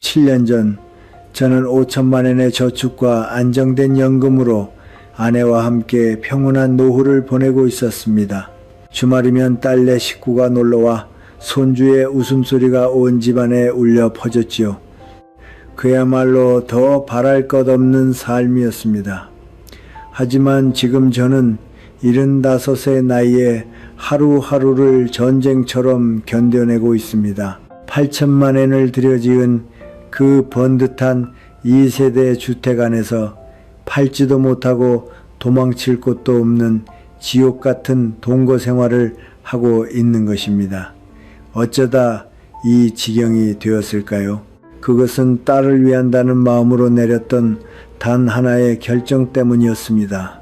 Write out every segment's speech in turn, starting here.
7년 전 저는 5천만 원의 저축과 안정된 연금으로 아내와 함께 평온한 노후를 보내고 있었습니다. 주말이면 딸네 식구가 놀러와 손주의 웃음소리가 온 집안에 울려 퍼졌지요. 그야말로 더 바랄 것 없는 삶이었습니다. 하지만 지금 저는 75의 나이에 하루하루를 전쟁처럼 견뎌내고 있습니다. 8천만 원을 들여지은 그 번듯한 2세대 주택 안에서 팔지도 못하고 도망칠 곳도 없는 지옥 같은 동거 생활을 하고 있는 것입니다. 어쩌다 이 지경이 되었을까요? 그것은 딸을 위한다는 마음으로 내렸던 단 하나의 결정 때문이었습니다.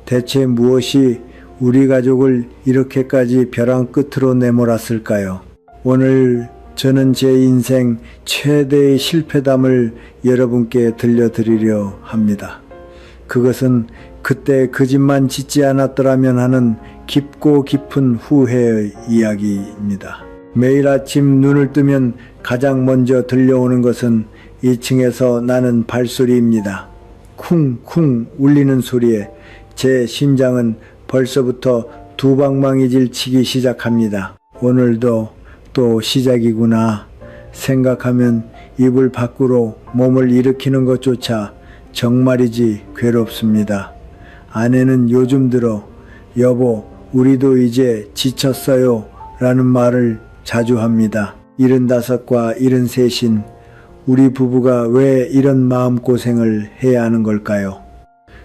대체 무엇이 우리 가족을 이렇게까지 벼랑 끝으로 내몰았을까요? 오늘 저는 제 인생 최대의 실패담을 여러분께 들려드리려 합니다. 그것은 그때 그 집만 짓지 않았더라면 하는 깊고 깊은 후회의 이야기입니다. 매일 아침 눈을 뜨면 가장 먼저 들려오는 것은 2층에서 나는 발소리입니다. 쿵쿵 울리는 소리에 제 심장은 벌써부터 두방망이질 치기 시작합니다. 오늘도 또 시작이구나 생각하면 이불 밖으로 몸을 일으키는 것조차 정말이지 괴롭습니다. 아내는 요즘 들어 여보 우리도 이제 지쳤어요 라는 말을 자주 합니다. 75과 73인 우리 부부가 왜 이런 마음고생을 해야 하는 걸까요?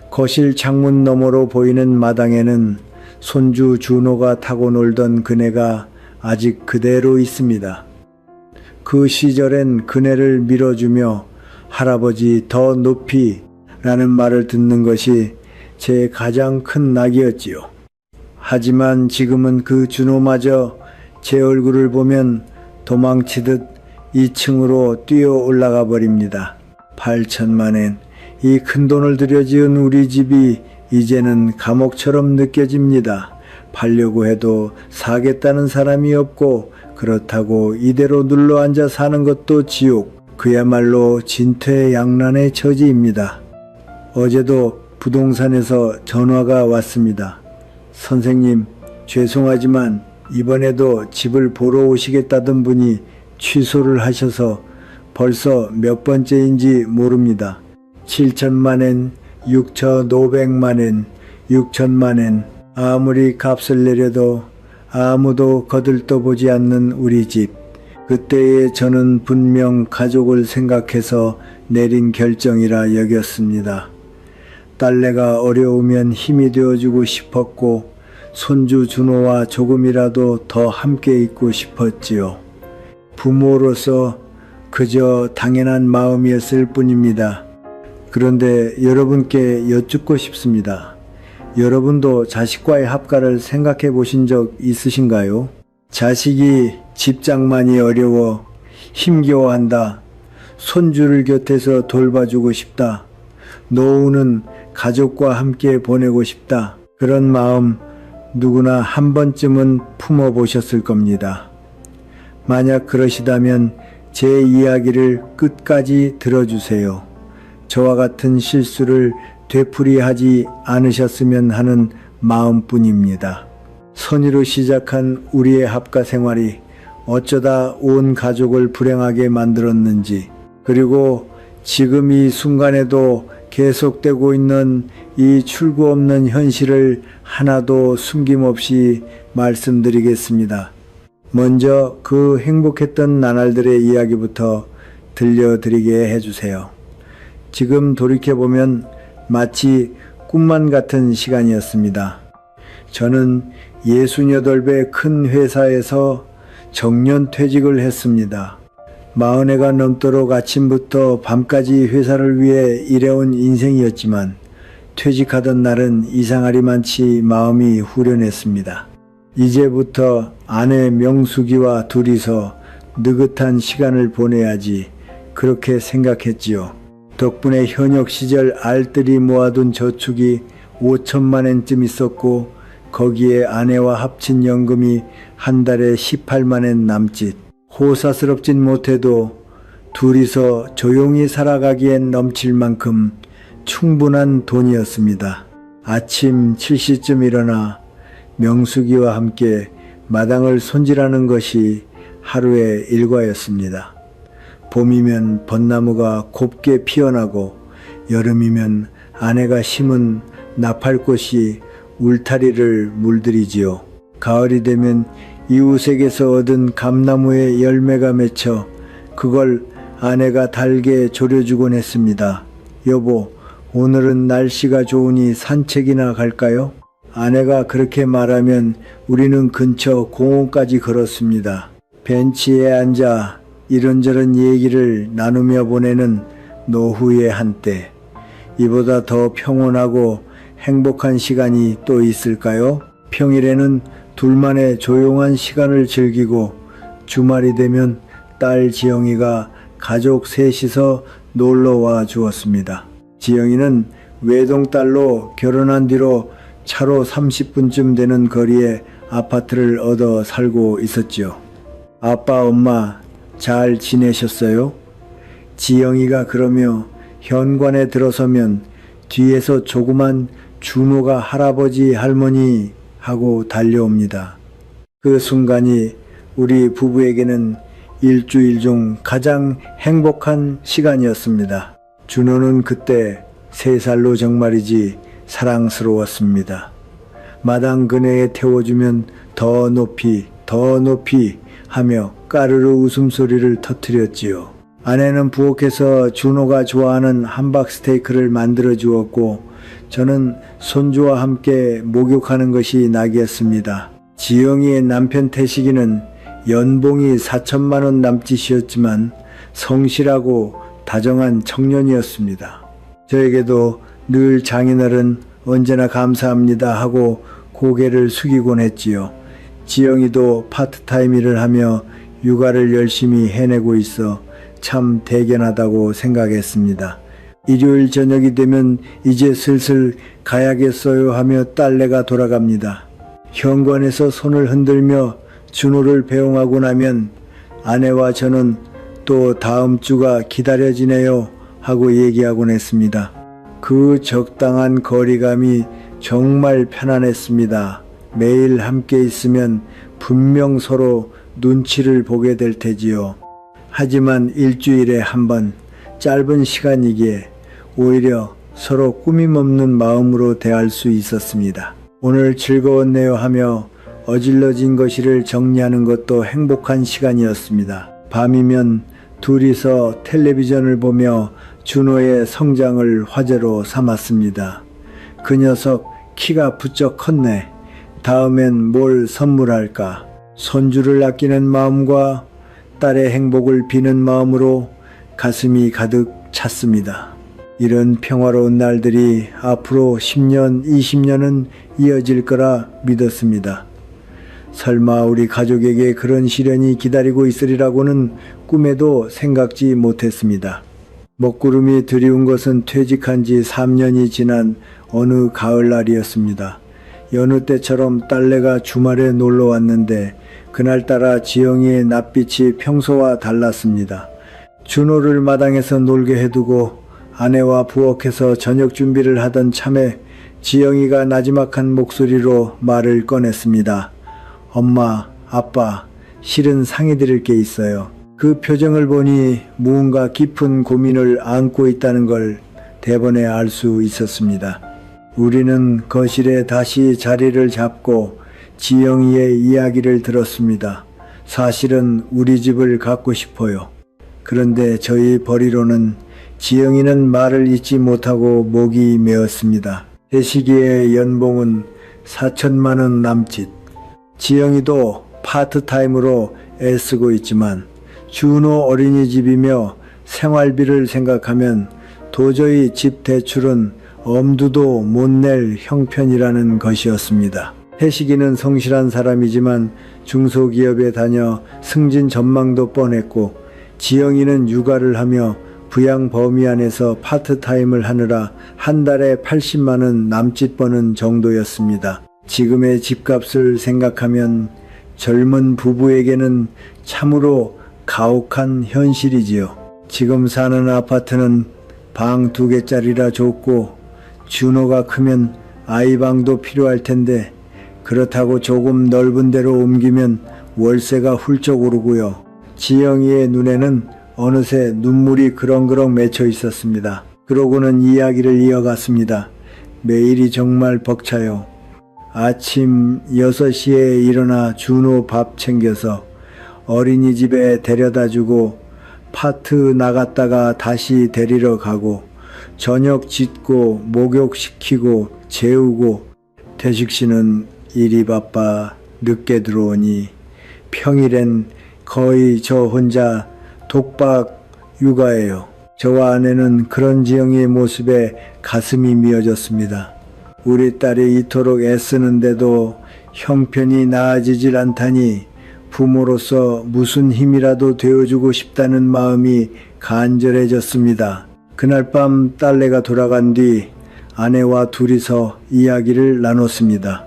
거실 창문 너머로 보이는 마당에는 손주 준호가 타고 놀던 그네가 아직 그대로 있습니다. 그 시절엔 그네를 밀어주며 할아버지 더 높이 라는 말을 듣는 것이 제 가장 큰 낙이었지요. 하지만 지금은 그 준호마저 제 얼굴을 보면 도망치듯 2층으로 뛰어 올라가 버립니다. 8천만 원, 이 큰돈을 들여 지은 우리 집이 이제는 감옥처럼 느껴집니다. 팔려고 해도 사겠다는 사람이 없고 그렇다고 이대로 눌러앉아 사는 것도 지옥. 그야말로 진퇴양난의 처지입니다. 어제도 부동산에서 전화가 왔습니다. 선생님, 죄송하지만 이번에도 집을 보러 오시겠다던 분이 취소를 하셔서 벌써 몇 번째인지 모릅니다. 7천만 원, 6,500만 원, 6천만 원, 아무리 값을 내려도 아무도 거들떠보지 않는 우리 집. 그때의 저는 분명 가족을 생각해서 내린 결정이라 여겼습니다. 딸내가 어려우면 힘이 되어주고 싶었고 손주 준호와 조금이라도 더 함께 있고 싶었지요. 부모로서 그저 당연한 마음이었을 뿐입니다. 그런데 여러분께 여쭙고 싶습니다. 여러분도 자식과의 합가를 생각해 보신 적 있으신가요? 자식이 집장만이 어려워 힘겨워한다. 손주를 곁에서 돌봐주고 싶다. 노후는 가족과 함께 보내고 싶다. 그런 마음 누구나 한 번쯤은 품어보셨을 겁니다. 만약 그러시다면 제 이야기를 끝까지 들어주세요. 저와 같은 실수를 되풀이하지 않으셨으면 하는 마음뿐입니다. 선의로 시작한 우리의 합가 생활이 어쩌다 온 가족을 불행하게 만들었는지, 그리고 지금 이 순간에도 계속되고 있는 이 출구 없는 현실을 하나도 숨김없이 말씀드리겠습니다. 먼저 그 행복했던 나날들의 이야기부터 들려드리게 해주세요. 지금 돌이켜보면 마치 꿈만 같은 시간이었습니다. 저는 68배 큰 회사에서 정년퇴직을 했습니다. 40해가 넘도록 아침부터 밤까지 회사를 위해 일해온 인생이었지만 퇴직하던 날은 이상하리만치 마음이 후련했습니다. 이제부터 아내 명숙이와 둘이서 느긋한 시간을 보내야지 그렇게 생각했지요. 덕분에 현역 시절 알뜰히 모아둔 저축이 5천만 원쯤 있었고 거기에 아내와 합친 연금이 한 달에 18만 원 남짓. 호사스럽진 못해도 둘이서 조용히 살아가기엔 넘칠 만큼 충분한 돈이었습니다. 아침 7시쯤 일어나 명숙이와 함께 마당을 손질하는 것이 하루의 일과였습니다. 봄이면 벚나무가 곱게 피어나고 여름이면 아내가 심은 나팔꽃이 울타리를 물들이지요. 가을이 되면 이웃에게서 얻은 감나무에 열매가 맺혀 그걸 아내가 달게 졸여주곤 했습니다. 여보, 오늘은 날씨가 좋으니 산책이나 갈까요? 아내가 그렇게 말하면 우리는 근처 공원까지 걸었습니다. 벤치에 앉아 이런저런 얘기를 나누며 보내는 노후의 한때. 이보다 더 평온하고 행복한 시간이 또 있을까요? 평일에는 둘만의 조용한 시간을 즐기고 주말이 되면 딸 지영이가 가족 셋이서 놀러와 주었습니다. 지영이는 외동딸로 결혼한 뒤로 차로 30분쯤 되는 거리에 아파트를 얻어 살고 있었지요. 아빠, 엄마 잘 지내셨어요? 지영이가 그러며 현관에 들어서면 뒤에서 조그만 준호가 할아버지, 할머니 하고 달려옵니다. 그 순간이 우리 부부에게는 일주일 중 가장 행복한 시간이었습니다. 준호는 그때 3살로 정말이지 사랑스러웠습니다. 마당 그네에 태워주면 더 높이 하며 까르르 웃음소리를 터뜨렸지요. 아내는 부엌에서 준호가 좋아하는 함박스테이크를 만들어 주었고 저는 손주와 함께 목욕하는 것이 낙이었습니다. 지영이의 남편 태식이는 연봉이 4천만 원 남짓이었지만 성실하고 다정한 청년이었습니다. 저에게도 늘 장인어른 언제나 감사합니다 하고 고개를 숙이곤 했지요. 지영이도 파트타임 일을 하며 육아를 열심히 해내고 있어 참 대견하다고 생각했습니다. 일요일 저녁이 되면 이제 슬슬 가야겠어요 하며 딸내가 돌아갑니다. 현관에서 손을 흔들며 준호를 배웅하고 나면 아내와 저는 또 다음 주가 기다려지네요 하고 얘기하곤 했습니다. 그 적당한 거리감이 정말 편안했습니다. 매일 함께 있으면 분명 서로 눈치를 보게 될 테지요. 하지만 일주일에 한 번 짧은 시간이기에 오히려 서로 꾸밈없는 마음으로 대할 수 있었습니다. 오늘 즐거웠네요 하며 어질러진 거실을 정리하는 것도 행복한 시간이었습니다. 밤이면 둘이서 텔레비전을 보며 준호의 성장을 화제로 삼았습니다. 그 녀석 키가 부쩍 컸네. 다음엔 뭘 선물할까? 손주를 아끼는 마음과 딸의 행복을 비는 마음으로 가슴이 가득 찼습니다. 이런 평화로운 날들이 앞으로 10년, 20년은 이어질 거라 믿었습니다. 설마 우리 가족에게 그런 시련이 기다리고 있으리라고는 꿈에도 생각지 못했습니다. 먹구름이 드리운 것은 퇴직한 지 3년이 지난 어느 가을날이었습니다. 여느 때처럼 딸내가 주말에 놀러 왔는데 그날따라 지영이의 낯빛이 평소와 달랐습니다. 준호를 마당에서 놀게 해두고 아내와 부엌에서 저녁 준비를 하던 참에 지영이가 나지막한 목소리로 말을 꺼냈습니다. 엄마, 아빠, 실은 상의드릴 게 있어요. 그 표정을 보니 무언가 깊은 고민을 안고 있다는 걸 대번에 알 수 있었습니다. 우리는 거실에 다시 자리를 잡고 지영이의 이야기를 들었습니다. 사실은 우리 집을 갖고 싶어요. 그런데 저희 벌이로는 지영이는 말을 잇지 못하고 목이 메었습니다. 태식이의 연봉은 4천만 원 남짓. 지영이도 파트타임으로 애쓰고 있지만 준호 어린이집이며 생활비를 생각하면 도저히 집 대출은 엄두도 못 낼 형편이라는 것이었습니다. 태식이는 성실한 사람이지만 중소기업에 다녀 승진 전망도 뻔했고 지영이는 육아를 하며 부양 범위 안에서 파트타임을 하느라 한 달에 80만 원 남짓 버는 정도였습니다. 지금의 집값을 생각하면 젊은 부부에게는 참으로 가혹한 현실이지요. 지금 사는 아파트는 방 2개짜리라 좁고 준호가 크면 아이방도 필요할 텐데 그렇다고 조금 넓은 데로 옮기면 월세가 훌쩍 오르고요. 지영이의 눈에는 어느새 눈물이 그렁그렁 맺혀 있었습니다. 그러고는 이야기를 이어갔습니다. 매일이 정말 벅차요. 아침 6시에 일어나 준호 밥 챙겨서 어린이집에 데려다주고 파트 나갔다가 다시 데리러 가고 저녁 짓고 목욕시키고 재우고 태식 씨는 일이 바빠 늦게 들어오니 평일엔 거의 저 혼자 독박 육아예요. 저와 아내는 그런 지영이의 모습에 가슴이 미어졌습니다. 우리 딸이 이토록 애쓰는데도 형편이 나아지질 않다니 부모로서 무슨 힘이라도 되어주고 싶다는 마음이 간절해졌습니다. 그날 밤 딸내가 돌아간 뒤 아내와 둘이서 이야기를 나눴습니다.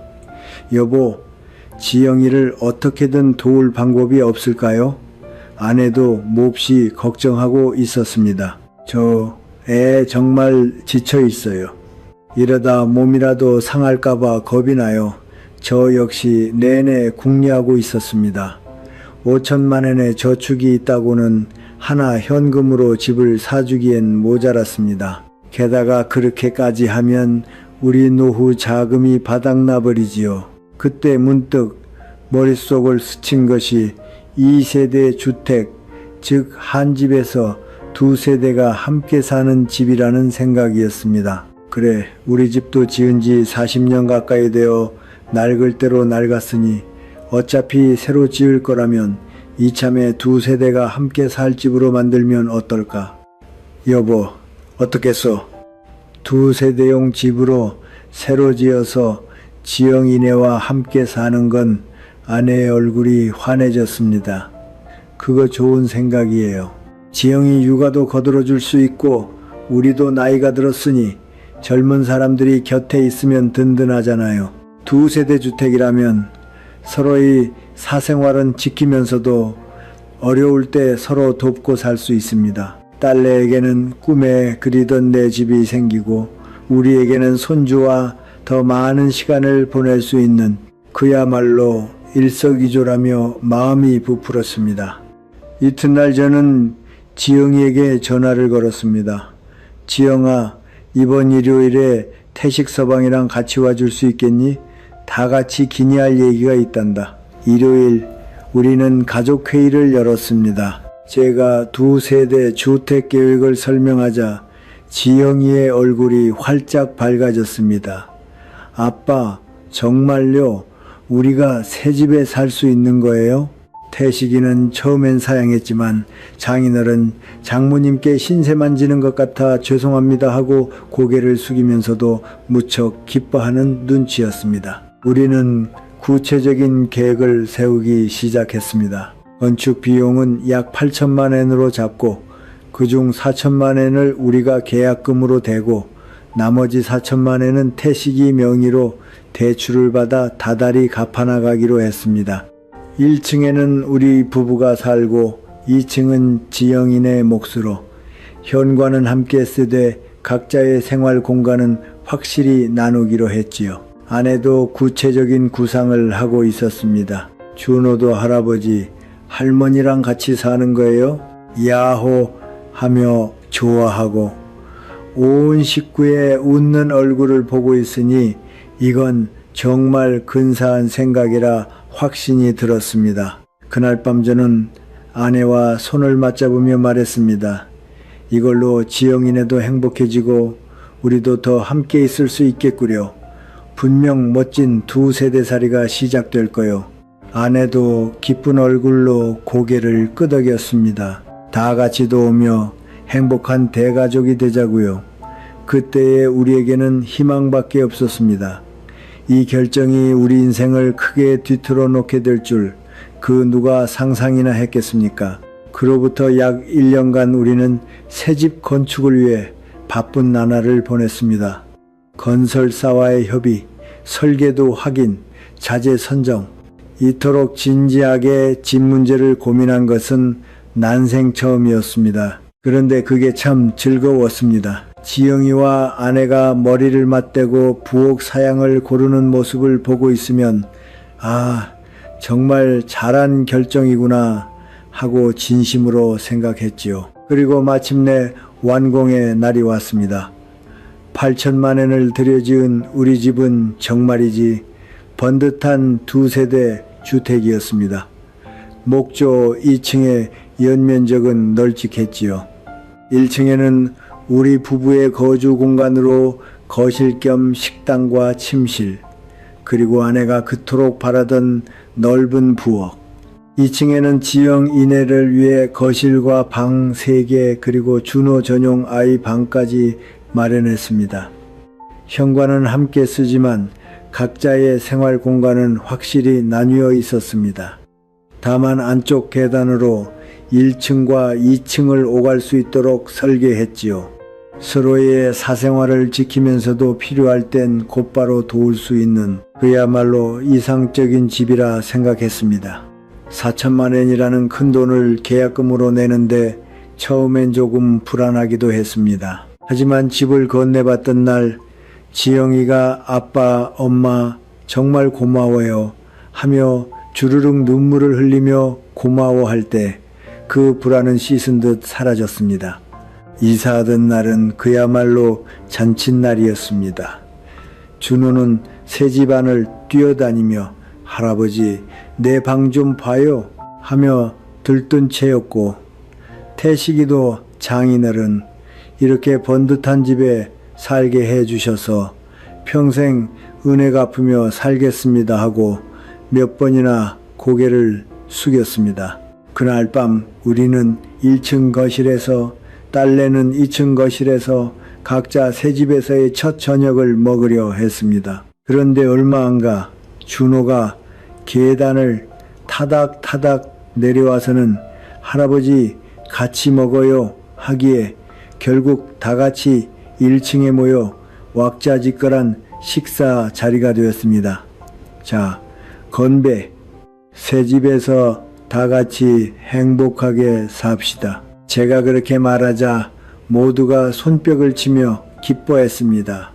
여보, 지영이를 어떻게든 도울 방법이 없을까요? 아내도 몹시 걱정하고 있었습니다. 저 애 정말 지쳐 있어요. 이러다 몸이라도 상할까봐 겁이 나요. 저 역시 내내 궁리하고 있었습니다. 5천만 원의 저축이 있다고는 하나 현금으로 집을 사주기엔 모자랐습니다. 게다가 그렇게까지 하면 우리 노후 자금이 바닥나버리지요. 그때 문득 머릿속을 스친 것이 2세대 주택, 즉 한 집에서 2세대가 함께 사는 집이라는 생각이었습니다. 그래, 우리 집도 지은 지 40년 가까이 되어 낡을 대로 낡았으니 어차피 새로 지을 거라면 이참에 2세대가 함께 살 집으로 만들면 어떨까? 여보, 어떻겠소? 2세대용 집으로 새로 지어서 지영이네와 함께 사는 건 아내의 얼굴이 환해졌습니다. 그거 좋은 생각이에요. 지영이 육아도 거들어줄 수 있고 우리도 나이가 들었으니 젊은 사람들이 곁에 있으면 든든하잖아요. 2세대 주택이라면 서로의 사생활은 지키면서도 어려울 때 서로 돕고 살 수 있습니다. 딸내에게는 꿈에 그리던 내 집이 생기고 우리에게는 손주와 더 많은 시간을 보낼 수 있는 그야말로 일석이조라며 마음이 부풀었습니다. 이튿날 저는 지영이에게 전화를 걸었습니다. 지영아, 이번 일요일에 태식 서방이랑 같이 와줄 수 있겠니? 다 같이 기니할 얘기가 있단다. 일요일 우리는 가족회의를 열었습니다. 제가 2세대 주택 계획을 설명하자 지영이의 얼굴이 활짝 밝아졌습니다. 아빠, 정말요? 우리가 새 집에 살 수 있는 거예요? 태식이는 처음엔 사양했지만 장인어른 장모님께 신세 만지는 것 같아 죄송합니다 하고 고개를 숙이면서도 무척 기뻐하는 눈치였습니다. 우리는 구체적인 계획을 세우기 시작했습니다. 건축 비용은 약 8천만 원으로 잡고 그중 4천만 원을 우리가 계약금으로 대고 나머지 4천만 원은 태식이 명의로 대출을 받아 다달이 갚아나가기로 했습니다. 1층에는 우리 부부가 살고 2층은 지영이네 몫으로 현관은 함께 쓰되 각자의 생활 공간은 확실히 나누기로 했지요. 아내도 구체적인 구상을 하고 있었습니다. 준호도 할아버지, 할머니랑 같이 사는 거예요? 야호 하며 좋아하고 온 식구의 웃는 얼굴을 보고 있으니 이건 정말 근사한 생각이라 확신이 들었습니다. 그날 밤 저는 아내와 손을 맞잡으며 말했습니다. 이걸로 지영이네도 행복해지고 우리도 더 함께 있을 수 있겠구려. 분명 멋진 2세대살이가 시작될 거요. 아내도 기쁜 얼굴로 고개를 끄덕였습니다. 다 같이 도우며 행복한 대가족이 되자고요. 그때의 우리에게는 희망밖에 없었습니다. 이 결정이 우리 인생을 크게 뒤틀어 놓게 될 줄 그 누가 상상이나 했겠습니까? 그로부터 약 1년간 우리는 새집 건축을 위해 바쁜 나날을 보냈습니다. 건설사와의 협의, 설계도 확인, 자재 선정, 이토록 진지하게 집 문제를 고민한 것은 난생 처음이었습니다. 그런데 그게 참 즐거웠습니다. 지영이와 아내가 머리를 맞대고 부엌 사양을 고르는 모습을 보고 있으면 정말 잘한 결정이구나 하고 진심으로 생각했지요. 그리고 마침내 완공의 날이 왔습니다. 8천만 원을 들여지은 우리 집은 정말이지 번듯한 2세대 주택이었습니다. 목조 2층의 연면적은 널찍했지요. 1층에는 우리 부부의 거주 공간으로 거실 겸 식당과 침실, 그리고 아내가 그토록 바라던 넓은 부엌, 2층에는 지영 이내를 위해 거실과 방 3개 그리고 준호 전용 아이 방까지 마련했습니다. 현관은 함께 쓰지만 각자의 생활 공간은 확실히 나뉘어 있었습니다. 다만 안쪽 계단으로 1층과 2층을 오갈 수 있도록 설계했지요. 서로의 사생활을 지키면서도 필요할 땐 곧바로 도울 수 있는 그야말로 이상적인 집이라 생각했습니다. 4천만 원이라는 큰 돈을 계약금으로 내는데 처음엔 조금 불안하기도 했습니다. 하지만 집을 건네봤던 날 지영이가 아빠, 엄마 정말 고마워요 하며 주르륵 눈물을 흘리며 고마워할 때 그 불안은 씻은 듯 사라졌습니다. 이사하던 날은 그야말로 잔칫날이었습니다. 준호는 새 집안을 뛰어다니며 할아버지 내 방 좀 봐요 하며 들뜬 채였고, 태식이도 장인어른 이렇게 번듯한 집에 살게 해주셔서 평생 은혜 갚으며 살겠습니다 하고 몇 번이나 고개를 숙였습니다. 그날 밤 우리는 1층 거실에서, 딸내는 2층 거실에서 각자 새 집에서의 첫 저녁을 먹으려 했습니다. 그런데 얼마 안 가 준호가 계단을 타닥타닥 내려와서는 할아버지 같이 먹어요 하기에 결국 다 같이 1층에 모여 왁자지껄한 식사 자리가 되었습니다. 자, 건배. 새 집에서 다 같이 행복하게 삽시다. 제가 그렇게 말하자 모두가 손뼉을 치며 기뻐했습니다.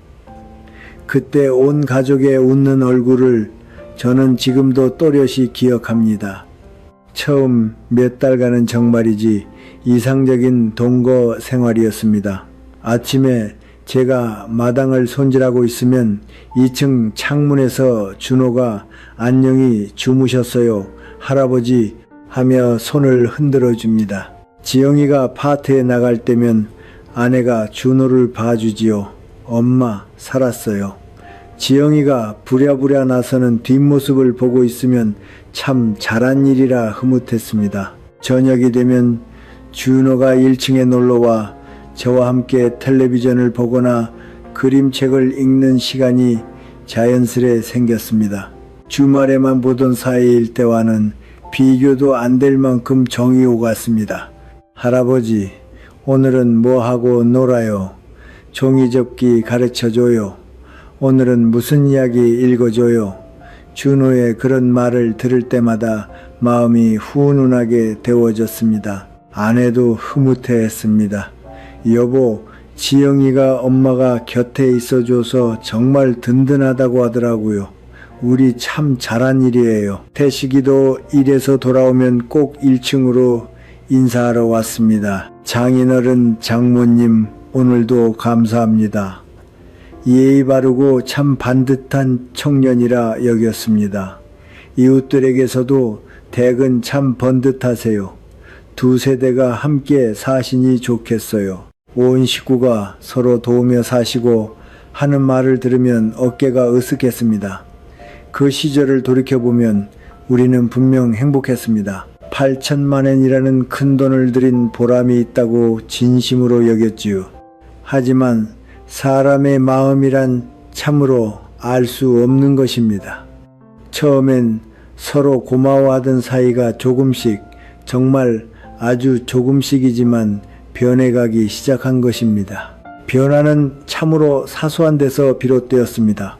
그때 온 가족의 웃는 얼굴을 저는 지금도 또렷이 기억합니다. 처음 몇 달간은 정말이지 이상적인 동거 생활이었습니다. 아침에 제가 마당을 손질하고 있으면 2층 창문에서 준호가 안녕히 주무셨어요 할아버지 하며 손을 흔들어 줍니다. 지영이가 파트에 나갈 때면 아내가 준호를 봐주지요. 엄마 살았어요. 지영이가 부랴부랴 나서는 뒷모습을 보고 있으면 참 잘한 일이라 흐뭇했습니다. 저녁이 되면 준호가 1층에 놀러와 저와 함께 텔레비전을 보거나 그림책을 읽는 시간이 자연스레 생겼습니다. 주말에만 보던 사이일 때와는 비교도 안 될 만큼 정이 오갔습니다. 할아버지, 오늘은 뭐하고 놀아요? 종이접기 가르쳐줘요. 오늘은 무슨 이야기 읽어줘요. 준호의 그런 말을 들을 때마다 마음이 훈훈하게 데워졌습니다. 아내도 흐뭇해했습니다. 여보, 지영이가 엄마가 곁에 있어줘서 정말 든든하다고 하더라고요. 우리 참 잘한 일이에요. 태식이도 일에서 돌아오면 꼭 1층으로 인사하러 왔습니다. 장인어른, 장모님 오늘도 감사합니다. 예의 바르고 참 반듯한 청년이라 여겼습니다. 이웃들에게서도 댁은 참 번듯하세요. 2세대가 함께 사시니 좋겠어요. 온 식구가 서로 도우며 사시고 하는 말을 들으면 어깨가 으쓱했습니다. 그 시절을 돌이켜보면 우리는 분명 행복했습니다. 8천만 원이라는 큰 돈을 들인 보람이 있다고 진심으로 여겼지요. 하지만 사람의 마음이란 참으로 알 수 없는 것입니다. 처음엔 서로 고마워하던 사이가 조금씩, 정말 아주 조금씩이지만 변해가기 시작한 것입니다. 변화는 참으로 사소한 데서 비롯되었습니다.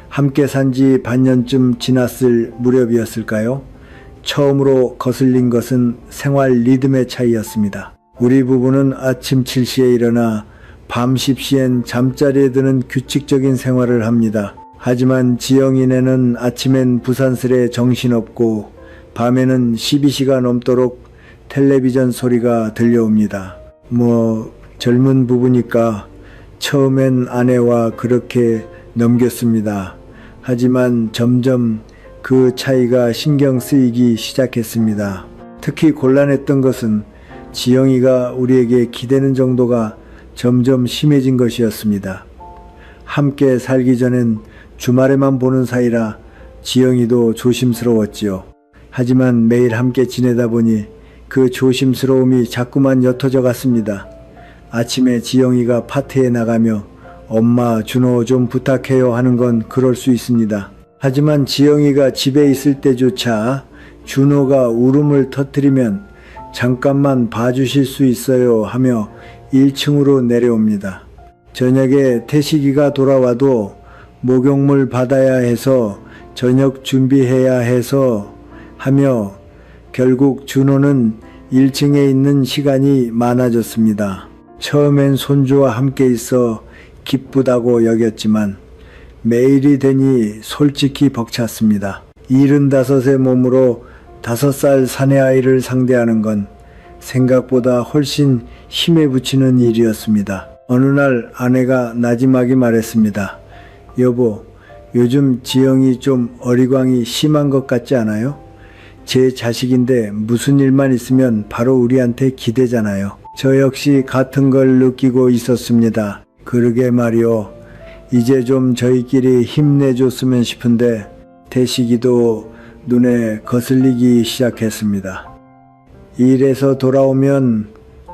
함께 산 지 반년쯤 지났을 무렵이었을까요? 처음으로 거슬린 것은 생활 리듬의 차이였습니다. 우리 부부는 아침 7시에 일어나 밤 10시엔 잠자리에 드는 규칙적인 생활을 합니다. 하지만 지영이네는 아침엔 부산스레 정신없고 밤에는 12시가 넘도록 텔레비전 소리가 들려옵니다. 젊은 부부니까 처음엔 아내와 그렇게 넘겼습니다. 하지만 점점 그 차이가 신경 쓰이기 시작했습니다. 특히 곤란했던 것은 지영이가 우리에게 기대는 정도가 점점 심해진 것이었습니다. 함께 살기 전엔 주말에만 보는 사이라 지영이도 조심스러웠지요. 하지만 매일 함께 지내다 보니 그 조심스러움이 자꾸만 옅어져 갔습니다. 아침에 지영이가 파트에 나가며 엄마 준호 좀 부탁해요 하는 건 그럴 수 있습니다. 하지만 지영이가 집에 있을 때조차 준호가 울음을 터뜨리면 잠깐만 봐주실 수 있어요 하며 1층으로 내려옵니다. 저녁에 태식이가 돌아와도 목욕물 받아야 해서 저녁 준비해야 해서 하며 결국 준호는 1층에 있는 시간이 많아졌습니다. 처음엔 손주와 함께 있어 기쁘다고 여겼지만 매일이 되니 솔직히 벅찼습니다. 75의 몸으로 5살 사내아이를 상대하는 건 생각보다 훨씬 힘에 부치는 일이었습니다. 어느 날 아내가 나지막이 말했습니다. 여보, 요즘 지영이 좀 어리광이 심한 것 같지 않아요? 제 자식인데 무슨 일만 있으면 바로 우리한테 기대잖아요. 저 역시 같은 걸 느끼고 있었습니다. 그러게 말이요. 이제 좀 저희끼리 힘내줬으면 싶은데 태식이도 눈에 거슬리기 시작했습니다. 일에서 돌아오면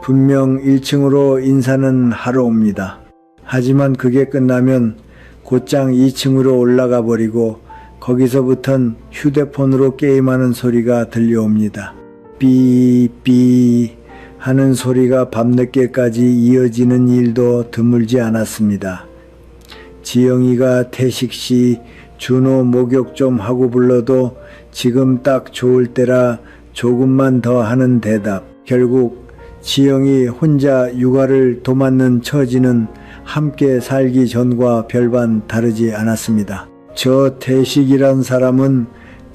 분명 1층으로 인사는 하러 옵니다. 하지만 그게 끝나면 곧장 2층으로 올라가 버리고 거기서부턴 휴대폰으로 게임하는 소리가 들려옵니다. 삐삐 하는 소리가 밤늦게까지 이어지는 일도 드물지 않았습니다. 지영이가 태식씨 준호 목욕 좀 하고 불러도 지금 딱 좋을 때라 조금만 더 하는 대답. 결국 지영이 혼자 육아를 도맡는 처지는 함께 살기 전과 별반 다르지 않았습니다. 저 태식이란 사람은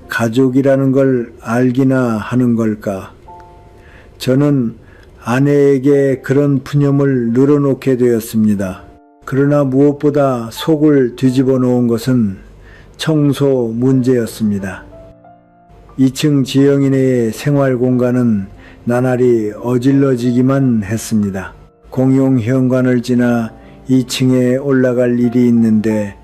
가족이라는 걸 알기나 하는 걸까? 저는 아내에게 그런 푸념을 늘어놓게 되었습니다. 그러나 무엇보다 속을 뒤집어 놓은 것은 청소 문제였습니다. 2층 지영이네의 생활 공간은 나날이 어질러지기만 했습니다. 공용 현관을 지나 2층에 올라갈 일이 있는데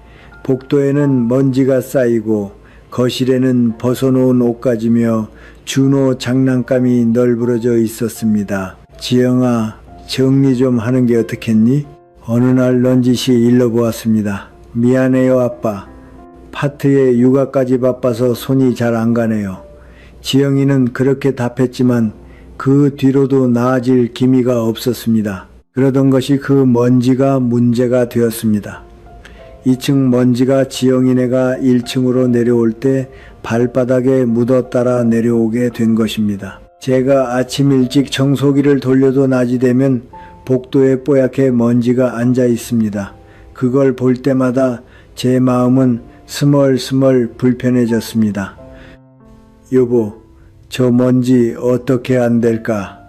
복도에는 먼지가 쌓이고 거실에는 벗어놓은 옷가지며 준호 장난감이 널브러져 있었습니다. 지영아, 정리 좀 하는 게 어떻겠니? 어느 날 넌지시 일러보았습니다. 미안해요 아빠. 파트에 육아까지 바빠서 손이 잘 안 가네요. 지영이는 그렇게 답했지만 그 뒤로도 나아질 기미가 없었습니다. 그러던 것이 그 먼지가 문제가 되었습니다. 2층 먼지가 지영이네가 1층으로 내려올 때 발바닥에 묻어 따라 내려오게 된 것입니다. 제가 아침 일찍 청소기를 돌려도 낮이 되면 복도에 뽀얗게 먼지가 앉아 있습니다. 그걸 볼 때마다 제 마음은 스멀스멀 불편해졌습니다. 여보, 저 먼지 어떻게 안 될까?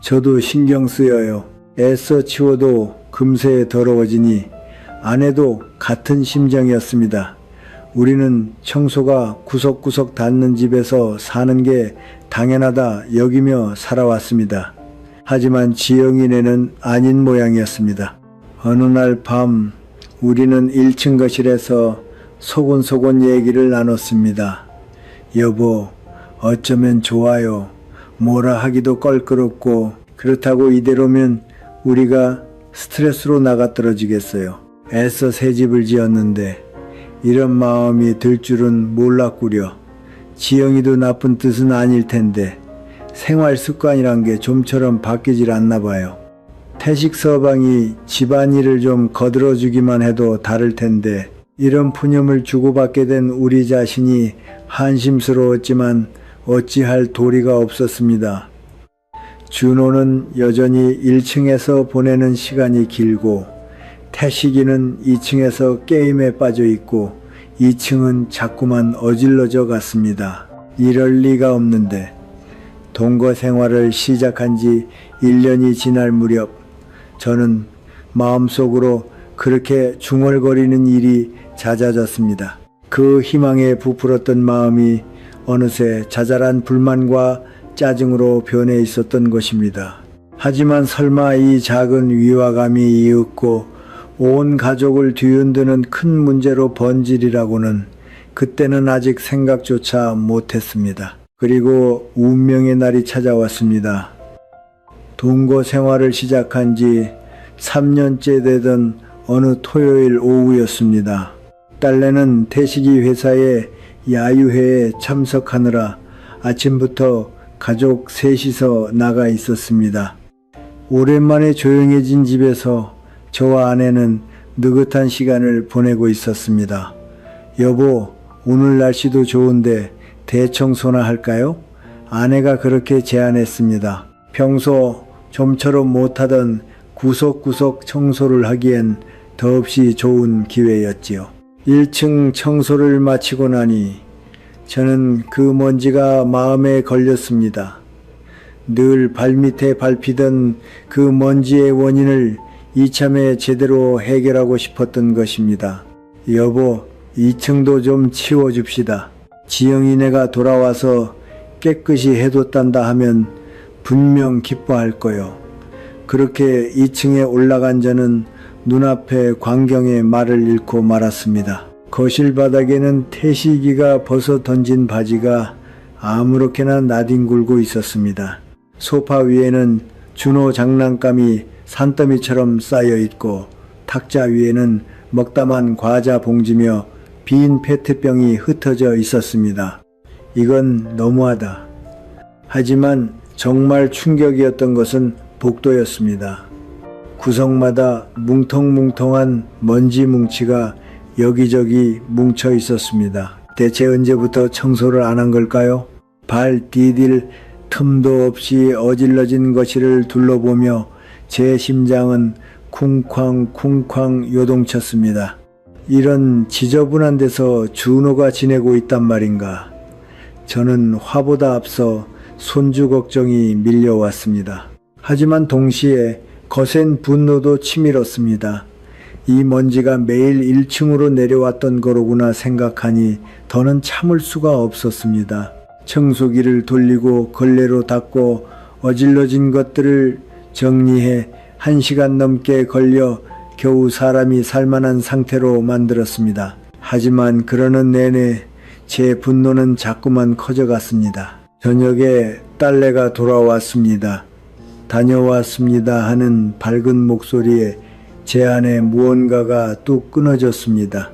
저도 신경 쓰여요. 애써 치워도 금세 더러워지니 아내도 같은 심정이었습니다. 우리는 청소가 구석구석 닿는 집에서 사는 게 당연하다 여기며 살아왔습니다. 하지만 지영이네는 아닌 모양이었습니다. 어느 날 밤 우리는 1층 거실에서 소곤소곤 얘기를 나눴습니다. 여보, 어쩌면 좋아요. 뭐라 하기도 껄끄럽고 그렇다고 이대로면 우리가 스트레스로 나가 떨어지겠어요. 애써 새 집을 지었는데 이런 마음이 들 줄은 몰랐구려. 지영이도 나쁜 뜻은 아닐 텐데 생활 습관이란 게 좀처럼 바뀌질 않나 봐요. 태식 서방이 집안일을 좀 거들어주기만 해도 다를 텐데 이런 푸념을 주고받게 된 우리 자신이 한심스러웠지만 어찌할 도리가 없었습니다. 준호는 여전히 1층에서 보내는 시간이 길고 태식이는 2층에서 게임에 빠져 있고 2층은 자꾸만 어질러져 갔습니다. 이럴 리가 없는데 동거 생활을 시작한 지 1년이 지날 무렵 저는 마음속으로 그렇게 중얼거리는 일이 잦아졌습니다. 그 희망에 부풀었던 마음이 어느새 자잘한 불만과 짜증으로 변해 있었던 것입니다. 하지만 설마 이 작은 위화감이 이윽고 온 가족을 뒤흔드는 큰 문제로 번지리라고는 그때는 아직 생각조차 못했습니다. 그리고 운명의 날이 찾아왔습니다. 동거 생활을 시작한 지 3년째 되던 어느 토요일 오후였습니다. 딸내는 태식이 회사의 야유회에 참석하느라 아침부터 가족 셋이서 나가 있었습니다. 오랜만에 조용해진 집에서 저와 아내는 느긋한 시간을 보내고 있었습니다. 여보, 오늘 날씨도 좋은데 대청소나 할까요? 아내가 그렇게 제안했습니다. 평소 좀처럼 못하던 구석구석 청소를 하기엔 더없이 좋은 기회였지요. 1층 청소를 마치고 나니 저는 그 먼지가 마음에 걸렸습니다. 늘 발밑에 밟히던 그 먼지의 원인을 이참에 제대로 해결하고 싶었던 것입니다. 여보, 2층도 좀 치워줍시다. 지영이네가 돌아와서 깨끗이 해뒀단다 하면 분명 기뻐할 거요. 그렇게 2층에 올라간 저는 눈앞에 광경에 말을 잃고 말았습니다. 거실 바닥에는 태식이가 벗어 던진 바지가 아무렇게나 나뒹굴고 있었습니다. 소파 위에는 준호 장난감이 산더미처럼 쌓여 있고 탁자 위에는 먹다만 과자 봉지며 빈 페트병이 흩어져 있었습니다. 이건 너무하다. 하지만 정말 충격이었던 것은 복도였습니다. 구석마다 뭉텅뭉텅한 먼지 뭉치가 여기저기 뭉쳐 있었습니다. 대체 언제부터 청소를 안 한 걸까요? 발 디딜 틈도 없이 어질러진 거실을 둘러보며 제 심장은 쿵쾅쿵쾅 요동쳤습니다. 이런 지저분한 데서 준호가 지내고 있단 말인가. 저는 화보다 앞서 손주 걱정이 밀려왔습니다. 하지만 동시에 거센 분노도 치밀었습니다. 이 먼지가 매일 1층으로 내려왔던 거로구나 생각하니 더는 참을 수가 없었습니다. 청소기를 돌리고 걸레로 닦고 어질러진 것들을 정리해 1시간 넘게 걸려 겨우 사람이 살만한 상태로 만들었습니다. 하지만 그러는 내내 제 분노는 자꾸만 커져갔습니다. 저녁에 딸내가 돌아왔습니다. 다녀왔습니다 하는 밝은 목소리에 제 안에 무언가가 뚝 끊어졌습니다.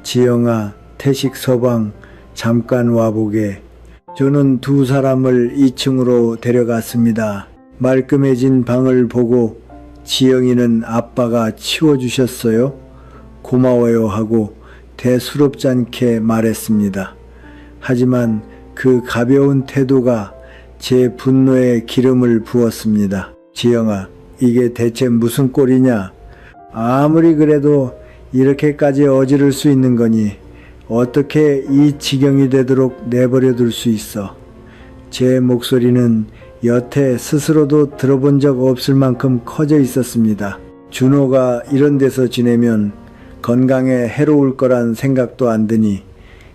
지영아, 태식 서방, 잠깐 와보게. 저는 두 사람을 2층으로 데려갔습니다. 말끔해진 방을 보고 지영이는 아빠가 치워주셨어요? 고마워요 하고 대수롭지 않게 말했습니다. 하지만 그 가벼운 태도가 제 분노에 기름을 부었습니다. 지영아, 이게 대체 무슨 꼴이냐? 아무리 그래도 이렇게까지 어지를 수 있는 거니 어떻게 이 지경이 되도록 내버려 둘 수 있어? 제 목소리는 여태 스스로도 들어본 적 없을 만큼 커져 있었습니다. 준호가 이런 데서 지내면 건강에 해로울 거란 생각도 안 드니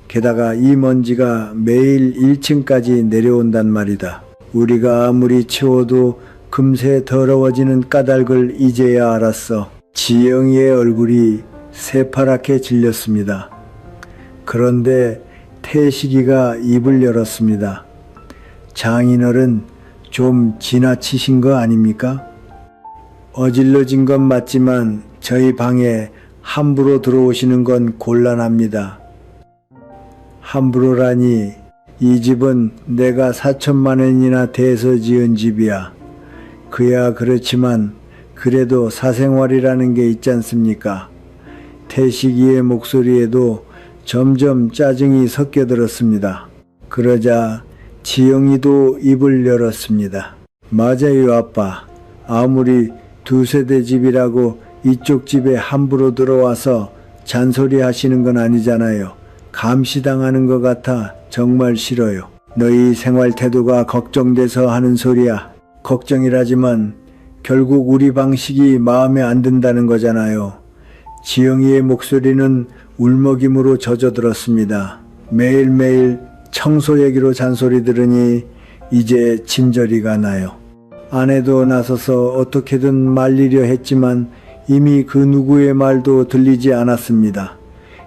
게다가 이 먼지가 매일 1층까지 내려온단 말이다. 우리가 아무리 치워도 금세 더러워지는 까닭을 이제야 알았어. 지영이의 얼굴이 새파랗게 질렸습니다. 그런데 태식이가 입을 열었습니다. 장인어른, 좀 지나치신 거 아닙니까? 어질러진 건 맞지만 저희 방에 함부로 들어오시는 건 곤란합니다. 함부로라니, 이 집은 내가 4천만 원이나 대서 지은 집이야. 그야 그렇지만 그래도 사생활이라는 게 있지 않습니까? 태식이의 목소리에도 점점 짜증이 섞여 들었습니다. 그러자 지영이도 입을 열었습니다. 맞아요, 아빠. 아무리 두 세대 집이라고 이쪽 집에 함부로 들어와서 잔소리 하시는 건 아니잖아요. 감시당하는 것 같아 정말 싫어요. 너희 생활 태도가 걱정돼서 하는 소리야. 걱정이라지만 결국 우리 방식이 마음에 안 든다는 거잖아요. 지영이의 목소리는 울먹임으로 젖어들었습니다. 매일매일 청소 얘기로 잔소리 들으니 이제 짐저리가 나요. 아내도 나서서 어떻게든 말리려 했지만 이미 그 누구의 말도 들리지 않았습니다.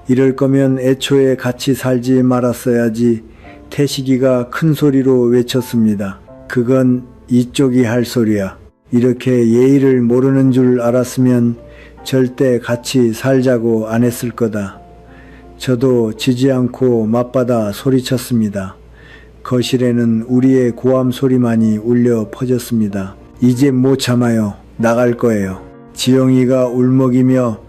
이럴 거면 애초에 같이 살지 말았어야지. 태식이가 큰 소리로 외쳤습니다. 그건 이쪽이 할 소리야. 이렇게 예의를 모르는 줄 알았으면 절대 같이 살자고 안 했을 거다. 저도 지지 않고 맞받아 소리쳤습니다. 거실에는 우리의 고함 소리만이 울려 퍼졌습니다. 이제 못 참아요. 나갈 거예요. 지영이가 울먹이며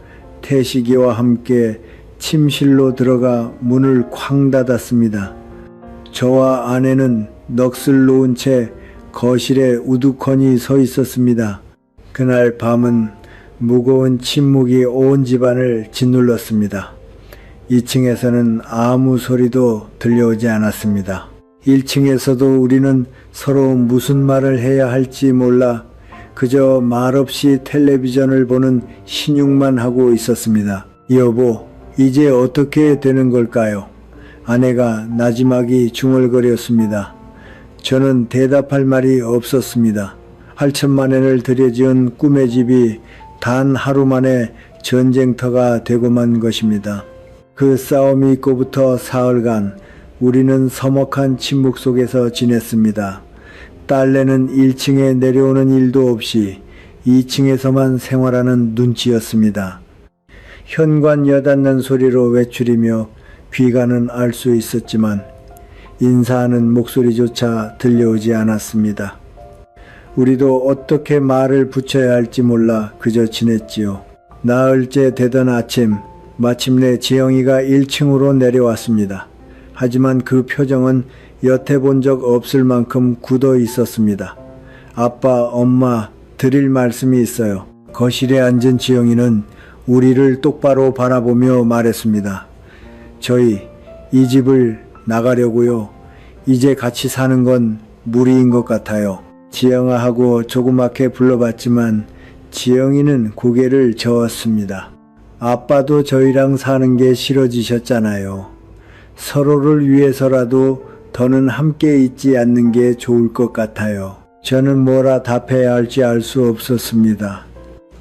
태식이와 함께 침실로 들어가 문을 쾅 닫았습니다. 저와 아내는 넋을 놓은 채 거실에 우두커니 서 있었습니다. 그날 밤은 무거운 침묵이 온 집안을 짓눌렀습니다. 2층에서는 아무 소리도 들려오지 않았습니다. 1층에서도 우리는 서로 무슨 말을 해야 할지 몰라 그저 말없이 텔레비전을 보는 신용만 하고 있었습니다. 여보, 이제 어떻게 되는 걸까요? 아내가 나지막이 중얼거렸습니다. 저는 대답할 말이 없었습니다. 8천만 원을 들여지은 꿈의 집이 단 하루 만에 전쟁터가 되고만 것입니다. 그 싸움이 있고부터 사흘간 우리는 서먹한 침묵 속에서 지냈습니다. 딸내는 1층에 내려오는 일도 없이 2층에서만 생활하는 눈치였습니다. 현관 여닫는 소리로 외출이며 귀가는 알 수 있었지만 인사하는 목소리조차 들려오지 않았습니다. 우리도 어떻게 말을 붙여야 할지 몰라 그저 지냈지요. 나흘째 되던 아침, 마침내 지영이가 1층으로 내려왔습니다. 하지만 그 표정은 여태 본 적 없을 만큼 굳어 있었습니다. 아빠, 엄마, 드릴 말씀이 있어요. 거실에 앉은 지영이는 우리를 똑바로 바라보며 말했습니다. 저희 이 집을 나가려고요. 이제 같이 사는 건 무리인 것 같아요. 지영아 하고 조그맣게 불러봤지만 지영이는 고개를 저었습니다. 아빠도 저희랑 사는 게 싫어지셨잖아요. 서로를 위해서라도 더는 함께 있지 않는 게 좋을 것 같아요. 저는 뭐라 답해야 할지 알 수 없었습니다.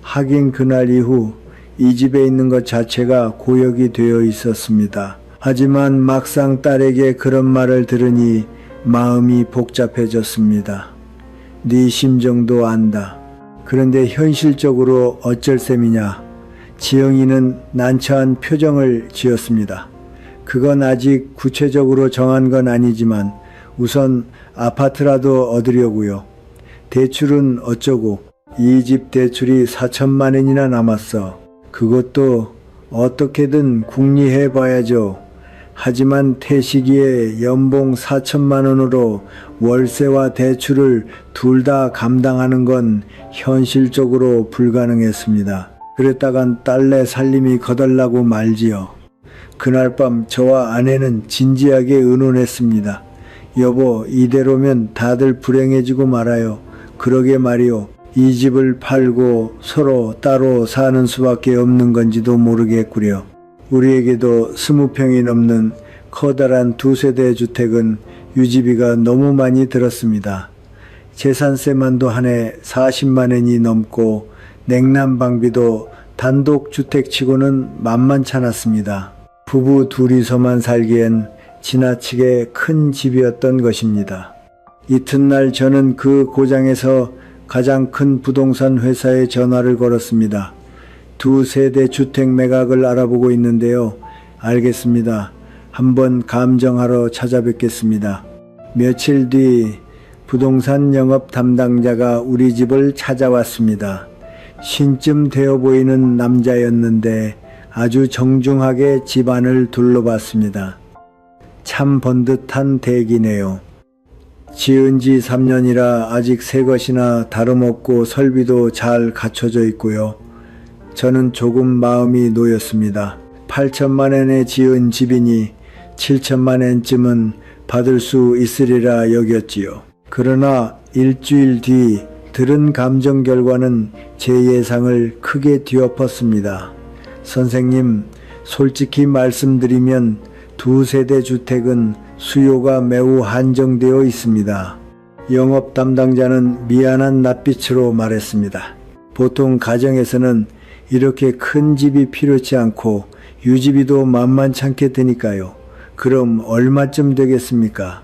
하긴 그날 이후 이 집에 있는 것 자체가 고역이 되어 있었습니다. 하지만 막상 딸에게 그런 말을 들으니 마음이 복잡해졌습니다. 네 심정도 안다. 그런데 현실적으로 어쩔 셈이냐. 지영이는 난처한 표정을 지었습니다. 그건 아직 구체적으로 정한 건 아니지만 우선 아파트라도 얻으려고요. 대출은 어쩌고. 이 집 대출이 4천만 원이나 남았어. 그것도 어떻게든 궁리해 봐야죠. 하지만 태식이의 연봉 4천만 원으로 월세와 대출을 둘 다 감당하는 건 현실적으로 불가능했습니다. 그랬다간 딸내 살림이 거덜나고 말지요. 그날 밤 저와 아내는 진지하게 의논했습니다. 여보, 이대로면 다들 불행해지고 말아요. 그러게 말이요. 이 집을 팔고 서로 따로 사는 수밖에 없는 건지도 모르겠구려. 우리에게도 20평이 넘는 커다란 두세대 주택은 유지비가 너무 많이 들었습니다. 재산세만도 한 해 40만 원이 넘고 냉난방비도 단독주택치고는 만만찮았습니다. 부부 둘이서만 살기엔 지나치게 큰 집이었던 것입니다. 이튿날 저는 그 고장에서 가장 큰 부동산 회사에 전화를 걸었습니다. 두 세대 주택 매각을 알아보고 있는데요. 알겠습니다. 한번 감정하러 찾아뵙겠습니다. 며칠 뒤 부동산 영업 담당자가 우리 집을 찾아왔습니다. 신쯤 되어 보이는 남자였는데 아주 정중하게 집안을 둘러봤습니다. 참 번듯한 댁이네요. 지은 지 3년이라 아직 새 것이나 다름없고 설비도 잘 갖춰져 있고요. 저는 조금 마음이 놓였습니다. 8천만 엔에 지은 집이니 7천만 엔쯤은 받을 수 있으리라 여겼지요. 그러나 일주일 뒤 들은 감정 결과는 제 예상을 크게 뒤엎었습니다. 선생님, 솔직히 말씀드리면 두 세대 주택은 수요가 매우 한정되어 있습니다. 영업 담당자는 미안한 낯빛으로 말했습니다. 보통 가정에서는 이렇게 큰 집이 필요치 않고 유지비도 만만찮게 드니까요. 그럼 얼마쯤 되겠습니까?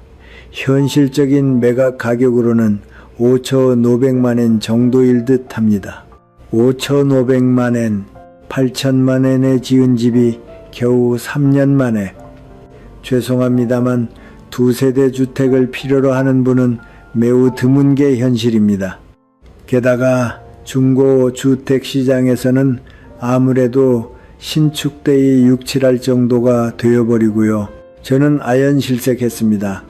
현실적인 매각 가격으로는 5,500만 엔 정도일 듯 합니다. 5,500만 엔, 8천만 엔에 지은 집이 겨우 3년 만에. 죄송합니다만 두 세대 주택을 필요로 하는 분은 매우 드문 게 현실입니다. 게다가 중고 주택 시장에서는 아무래도 신축대의 6, 7할 정도가 되어버리고요. 저는 아연실색했습니다.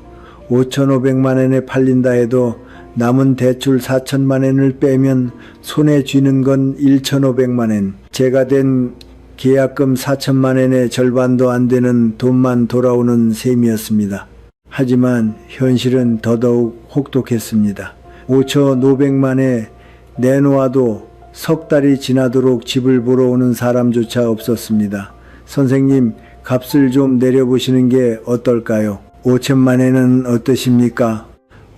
5,500만 엔에 팔린다 해도 남은 대출 4천만 엔을 빼면 손에 쥐는 건 1,500만 엔. 제가 된 계약금 4천만 엔의 절반도 안 되는 돈만 돌아오는 셈이었습니다. 하지만 현실은 더더욱 혹독했습니다. 5,500만에 내놓아도 석 달이 지나도록 집을 보러 오는 사람조차 없었습니다. 선생님, 값을 좀 내려보시는 게 어떨까요? 5천만 엔은 어떠십니까?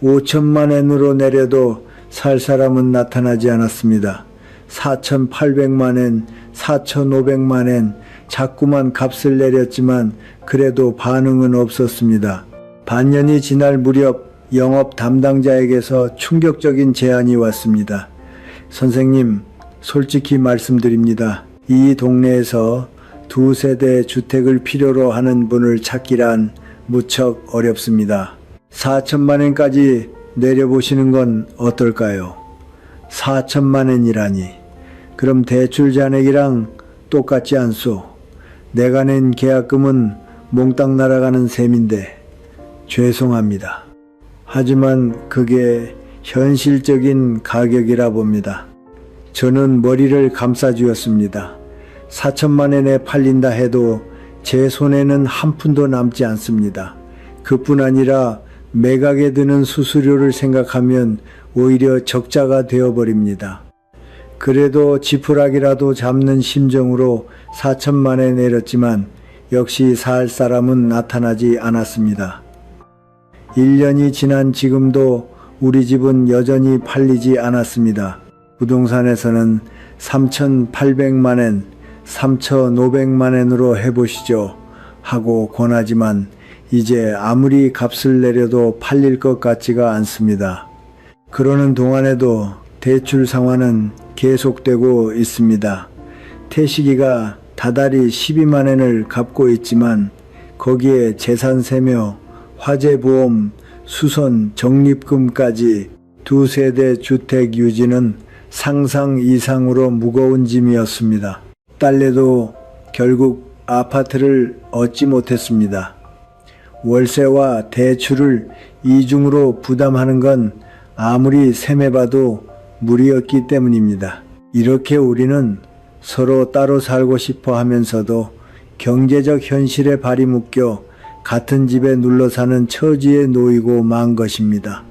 5천만 엔으로 내려도 살 사람은 나타나지 않았습니다. 4,800만 엔, 4,500만 엔, 자꾸만 값을 내렸지만 그래도 반응은 없었습니다. 반년이 지날 무렵 영업 담당자에게서 충격적인 제안이 왔습니다. 선생님, 솔직히 말씀드립니다. 이 동네에서 두 세대 주택을 필요로 하는 분을 찾기란 무척 어렵습니다. 4천만 엔까지 내려보시는 건 어떨까요? 4천만 엔이라니. 그럼 대출 잔액이랑 똑같지 않소? 내가 낸 계약금은 몽땅 날아가는 셈인데 죄송합니다. 하지만 그게 현실적인 가격이라 봅니다. 저는 머리를 감싸쥐었습니다. 4천만 엔에 팔린다 해도 제 손에는 한 푼도 남지 않습니다. 그뿐 아니라 매각에 드는 수수료를 생각하면 오히려 적자가 되어버립니다. 그래도 지푸라기라도 잡는 심정으로 4천만 엔 내렸지만 역시 살 사람은 나타나지 않았습니다. 1년이 지난 지금도 우리 집은 여전히 팔리지 않았습니다. 부동산에서는 3,800만 엔, 3,500만 엔으로 해보시죠 하고 권하지만 이제 아무리 값을 내려도 팔릴 것 같지가 않습니다. 그러는 동안에도 대출 상환은 계속되고 있습니다. 태식이가 다달이 12만 엔을 갚고 있지만 거기에 재산세며 화재보험, 수선, 적립금까지 두 세대 주택 유지는 상상 이상으로 무거운 짐이었습니다. 딸내도 결국 아파트를 얻지 못했습니다. 월세와 대출을 이중으로 부담하는 건 아무리 셈해봐도 무리였기 때문입니다. 이렇게 우리는 서로 따로 살고 싶어 하면서도 경제적 현실에 발이 묶여 같은 집에 눌러 사는 처지에 놓이고 만 것입니다.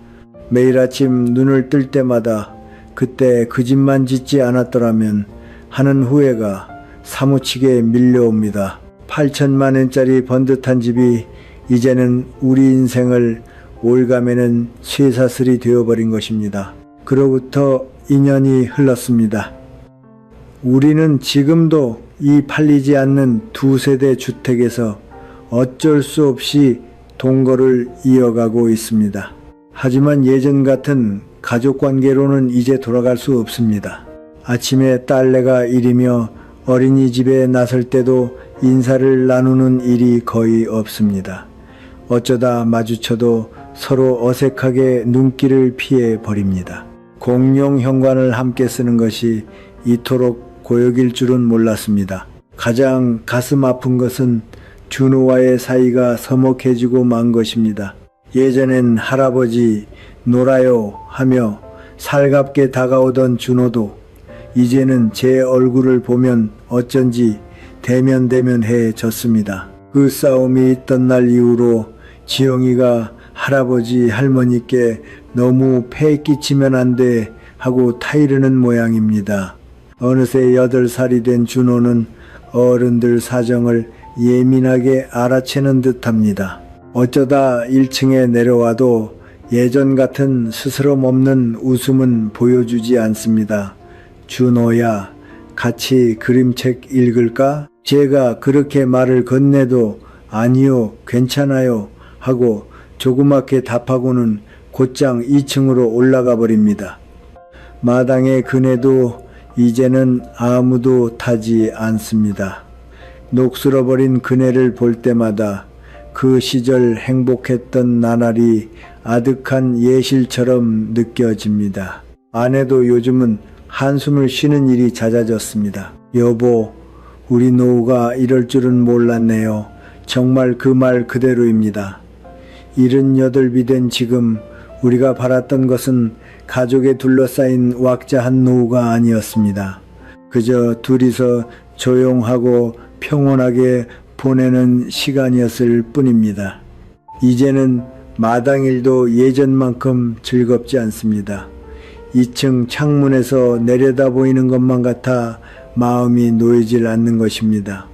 매일 아침 눈을 뜰 때마다 그때 그 집만 짓지 않았더라면 하는 후회가 사무치게 밀려옵니다. 8천만 엔짜리 번듯한 집이 이제는 우리 인생을 올가매는 쇠사슬이 되어버린 것입니다. 그로부터 2년이 흘렀습니다. 우리는 지금도 이 팔리지 않는 두 세대 주택에서 어쩔 수 없이 동거를 이어가고 있습니다. 하지만 예전 같은 가족관계로는 이제 돌아갈 수 없습니다. 아침에 딸내가 일이며 어린이집에 나설 때도 인사를 나누는 일이 거의 없습니다. 어쩌다 마주쳐도 서로 어색하게 눈길을 피해 버립니다. 공용 현관을 함께 쓰는 것이 이토록 고역일 줄은 몰랐습니다. 가장 가슴 아픈 것은 준호와의 사이가 서먹해지고 만 것입니다. 예전엔 할아버지 놀아요 하며 살갑게 다가오던 준호도 이제는 제 얼굴을 보면 어쩐지 대면대면해졌습니다. 그 싸움이 있던 날 이후로 지영이가 할아버지 할머니께 너무 폐 끼치면 안 돼 하고 타이르는 모양입니다. 어느새 8살이 된 준호는 어른들 사정을 예민하게 알아채는 듯합니다. 어쩌다 1층에 내려와도 예전 같은 스스럼 없는 웃음은 보여주지 않습니다. 준호야, 같이 그림책 읽을까? 제가 그렇게 말을 건네도 아니요, 괜찮아요 하고 조그맣게 답하고는 곧장 2층으로 올라가 버립니다. 마당의 그네도 이제는 아무도 타지 않습니다. 녹슬어버린 그네를 볼 때마다 그 시절 행복했던 나날이 아득한 예실처럼 느껴집니다. 아내도 요즘은 한숨을 쉬는 일이 잦아졌습니다. 여보, 우리 노후가 이럴 줄은 몰랐네요. 정말 그 말 그대로입니다. 78이 된 지금 우리가 바랐던 것은 가족에 둘러싸인 왁자한 노후가 아니었습니다. 그저 둘이서 조용하고 평온하게 보내는 시간이었을 뿐입니다. 이제는 마당일도 예전만큼 즐겁지 않습니다. 2층 창문에서 내려다 보이는 것만 같아 마음이 놓이질 않는 것입니다.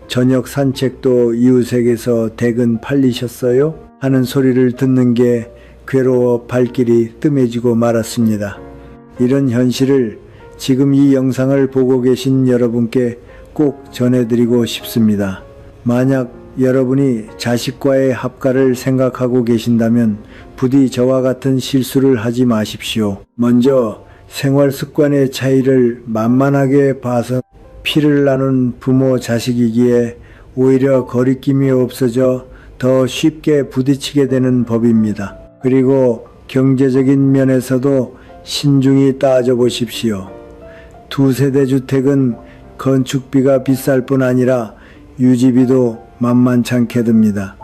저녁 산책도 이웃에게서 댁은 팔리셨어요? 하는 소리를 듣는 게 괴로워 발길이 뜸해지고 말았습니다. 이런 현실을 지금 이 영상을 보고 계신 여러분께 꼭 전해드리고 싶습니다. 만약 여러분이 자식과의 합가를 생각하고 계신다면 부디 저와 같은 실수를 하지 마십시오. 먼저 생활 습관의 차이를 만만하게 봐서 피를 나눈 부모 자식이기에 오히려 거리낌이 없어져 더 쉽게 부딪히게 되는 법입니다. 그리고 경제적인 면에서도 신중히 따져보십시오. 2세대 주택은 건축비가 비쌀 뿐 아니라 유지비도 만만찮게 듭니다.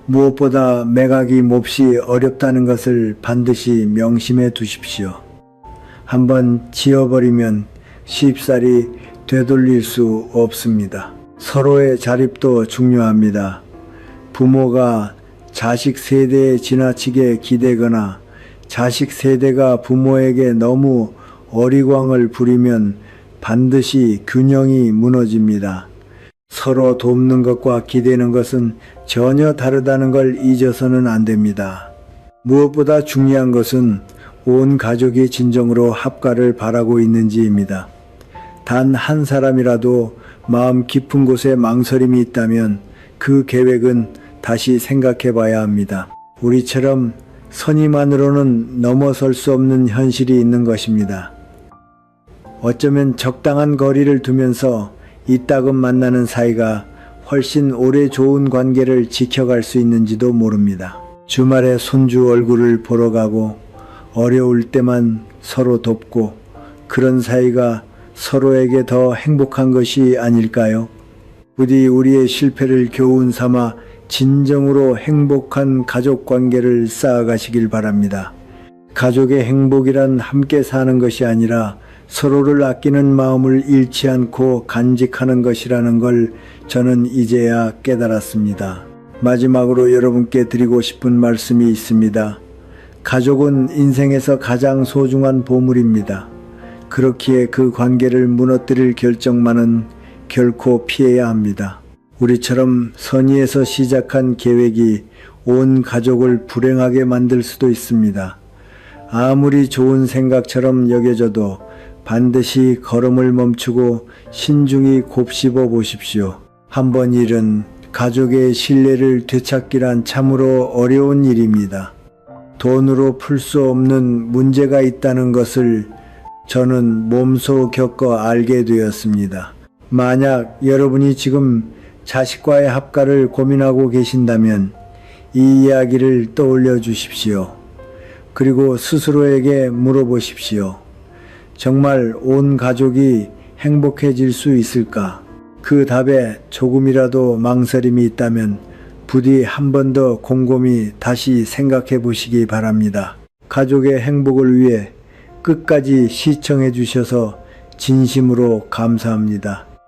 무엇보다 매각이 몹시 어렵다는 것을 반드시 명심해 두십시오. 한번 지어버리면 쉽사리 되돌릴 수 없습니다. 서로의 자립도 중요합니다. 부모가 자식 세대에 지나치게 기대거나 자식 세대가 부모에게 너무 어리광을 부리면 반드시 균형이 무너집니다. 서로 돕는 것과 기대는 것은 전혀 다르다는 걸 잊어서는 안 됩니다. 무엇보다 중요한 것은 온 가족이 진정으로 합가를 바라고 있는지입니다. 단 한 사람이라도 마음 깊은 곳에 망설임이 있다면 그 계획은 다시 생각해 봐야 합니다. 우리처럼 선의만으로는 넘어설 수 없는 현실이 있는 것입니다. 어쩌면 적당한 거리를 두면서 이따금 만나는 사이가 훨씬 오래 좋은 관계를 지켜갈 수 있는지도 모릅니다. 주말에 손주 얼굴을 보러 가고 어려울 때만 서로 돕고 그런 사이가 서로에게 더 행복한 것이 아닐까요? 부디 우리의 실패를 교훈 삼아 진정으로 행복한 가족 관계를 쌓아가시길 바랍니다. 가족의 행복이란 함께 사는 것이 아니라 서로를 아끼는 마음을 잃지 않고 간직하는 것이라는 걸 저는 이제야 깨달았습니다. 마지막으로 여러분께 드리고 싶은 말씀이 있습니다. 가족은 인생에서 가장 소중한 보물입니다. 그렇기에 그 관계를 무너뜨릴 결정만은 결코 피해야 합니다. 우리처럼 선의에서 시작한 계획이 온 가족을 불행하게 만들 수도 있습니다. 아무리 좋은 생각처럼 여겨져도 반드시 걸음을 멈추고 신중히 곱씹어 보십시오. 한 번 잃은 가족의 신뢰를 되찾기란 참으로 어려운 일입니다. 돈으로 풀 수 없는 문제가 있다는 것을 저는 몸소 겪어 알게 되었습니다. 만약 여러분이 지금 자식과의 합가를 고민하고 계신다면 이 이야기를 떠올려 주십시오. 그리고 스스로에게 물어보십시오. 정말 온 가족이 행복해질 수 있을까? 그 답에 조금이라도 망설임이 있다면 부디 한 번 더 곰곰이 다시 생각해 보시기 바랍니다. 가족의 행복을 위해 끝까지 시청해 주셔서 진심으로 감사합니다.